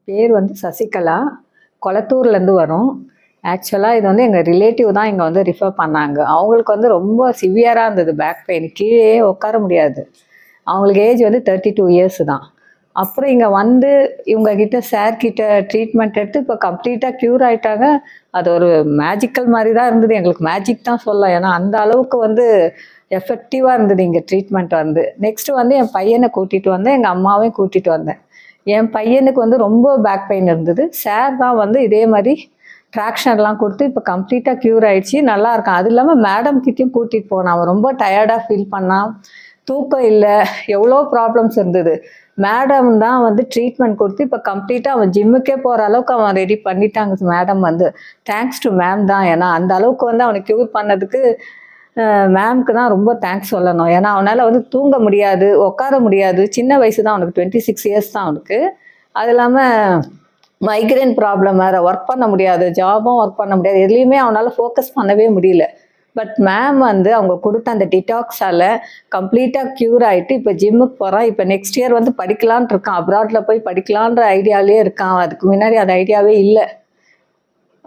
பேர் வந்து சசிகலா. கொளத்தூர்லேருந்து வரோம். ஆக்சுவலாக இது வந்து எங்கள் ரிலேட்டிவ் தான் இங்கே வந்து ரிஃபர் பண்ணாங்க. அவங்களுக்கு வந்து ரொம்ப சிவியராக இருந்தது பேக் பெயின். கீழே உட்கார முடியாது. அவங்களுக்கு ஏஜ் வந்து 32 இயர்ஸ் தான். அப்புறம் இங்கே வந்து இவங்கக்கிட்ட சார்கிட்ட ட்ரீட்மெண்ட் எடுத்து இப்போ கம்ப்ளீட்டாக க்யூர் ஆகிட்டாங்க. அது ஒரு மேஜிக்கல் மாதிரி தான் இருந்தது. எங்களுக்கு மேஜிக் தான் சொல்லலாம். ஏன்னா அந்த அளவுக்கு வந்து எஃபெக்டிவாக இருந்தது இங்கே ட்ரீட்மெண்ட் வந்து. நெக்ஸ்ட்டு வந்து என் பையனை கூட்டிகிட்டு வந்தேன், எங்கள் அம்மாவையும் கூட்டிகிட்டு வந்தேன். என் பையனுக்கு வந்து ரொம்ப பேக் பெயின் இருந்தது. சார் தான் வந்து இதே மாதிரி ட்ராக்ஷன்லாம் கொடுத்து இப்போ கம்ப்ளீட்டாக க்யூர் ஆகிடுச்சு, நல்லா இருக்கான். அது இல்லாமல் மேடம் கிட்டேயும் கூட்டிகிட்டு போனான். அவன் ரொம்ப டயர்டாக ஃபீல் பண்ணான், தூக்கம் இல்லை, எவ்வளோ ப்ராப்ளம்ஸ் இருந்தது. மேடம் தான் வந்து ட்ரீட்மெண்ட் கொடுத்து இப்போ கம்ப்ளீட்டாக அவன் ஜிம்முக்கே போகிற அளவுக்கு அவன் ரெடி பண்ணிட்டாங்க. மேடம் வந்து தேங்க்ஸ் டு மேம் தான். ஏன்னா அந்த அளவுக்கு வந்து அவனை க்யூர் பண்ணதுக்கு மேம்க்கு தான் ரொம்ப தேங்க்ஸ் சொல்லணும். ஏன்னா அவனால் வந்து தூங்க முடியாது, உட்கார முடியாது. சின்ன வயசு தான் அவனுக்கு, 26 இயர்ஸ் தான் அவனுக்கு. அது இல்லாமல் மைக்ரைன் ப்ராப்ளம் வேறு, ஒர்க் பண்ண முடியாது, ஜாபும் ஒர்க் பண்ண முடியாது, எதுலேயுமே அவனால் ஃபோக்கஸ் பண்ணவே முடியல. பட் மேம் வந்து அவங்க கொடுத்த அந்த டிடாக்ஸால் கம்ப்ளீட்டாக க்யூர் ஆகிட்டு இப்போ ஜிம்முக்கு போகிறான். இப்போ நெக்ஸ்ட் இயர் வந்து படிக்கலான் இருக்கான். அப்ராடில் போய் படிக்கலான்ற ஐடியாலே இருக்கான். அதுக்கு முன்னாடி அது ஐடியாவே இல்லை.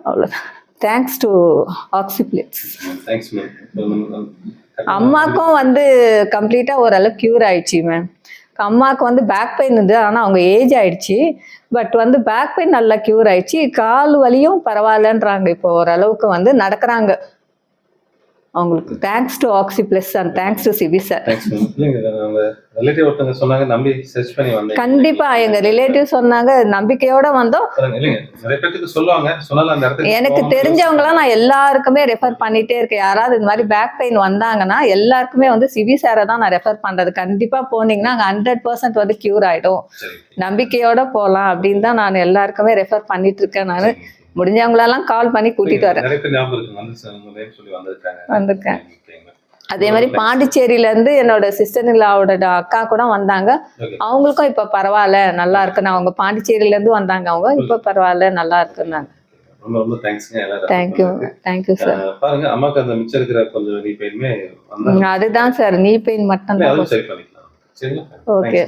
அவ்வளோதான். Thanks to Oxyplex. அம்மாக்கும் வந்து கம்ப்ளீட்டாக ஓரளவு க்யூர் ஆயிடுச்சு மேம். அம்மாவுக்கு வந்து பேக் பெயின் இருந்தது, ஆனால் அவங்க ஏஜ் ஆயிடுச்சு. பட் வந்து பேக் பெயின் நல்லா க்யூர் ஆயிடுச்சு. கால் வலியும் பரவாயில்லன்றாங்க. இப்போ ஓரளவுக்கு வந்து நடக்கிறாங்க. அவங்களுக்கு thanks to Oxyplus and thanks to CV sir. கண்டிப்பா எங்க ரிலேட்டிவ் சொன்னாங்க, நம்பிக்கையோட வந்தோம். எனக்கு தெரிஞ்சவங்களாம் நான் எல்லாருக்குமே ரெஃபர் பண்ணிட்டே இருக்கேன். யாராவது இந்த மாதிரி பேக் பெயின் வந்தாங்கன்னா எல்லாருக்குமே வந்து சிவி சாரை தான் நான் ரெஃபர் பண்றது. கண்டிப்பா போனீங்கன்னா அங்கே 100% வந்து க்யூர் ஆயிடும், நம்பிக்கையோட போகலாம் அப்படின்னு தான் நான் எல்லாருக்குமே ரெஃபர் பண்ணிட்டு இருக்கேன். நான் முடிஞ்சவங்களெல்லாம் கால் பண்ணி கூட்டிட்டு வரேன். வந்திருக்கேன். அதே மாதிரி பாண்டிச்சேரியில இருந்து என்னோட சிஸ்டர்-இன்-லாவோட அக்கா கூட வந்தாங்க. அவங்களுக்கும் இப்ப பரவாயில்ல, நல்லா இருக்குன்னு. அவங்க பாண்டிச்சேரியில இருந்து வந்தாங்க. அவங்க இப்ப பரவாயில்ல, நல்லா இருக்குன்னாங்க. ரொம்ப ரொம்ப தேங்க்ஸ்ங்க. Thank you sir. பாருங்க, அம்மாக்கு அந்த மிச்சம் இருக்கிற கொஞ்சம் நீ பெயின்மே அதுதான் சார், நீ பெயின் மட்டும் தான். சரி பண்ணிக்கலாம். சரிங்களா? ஓகே.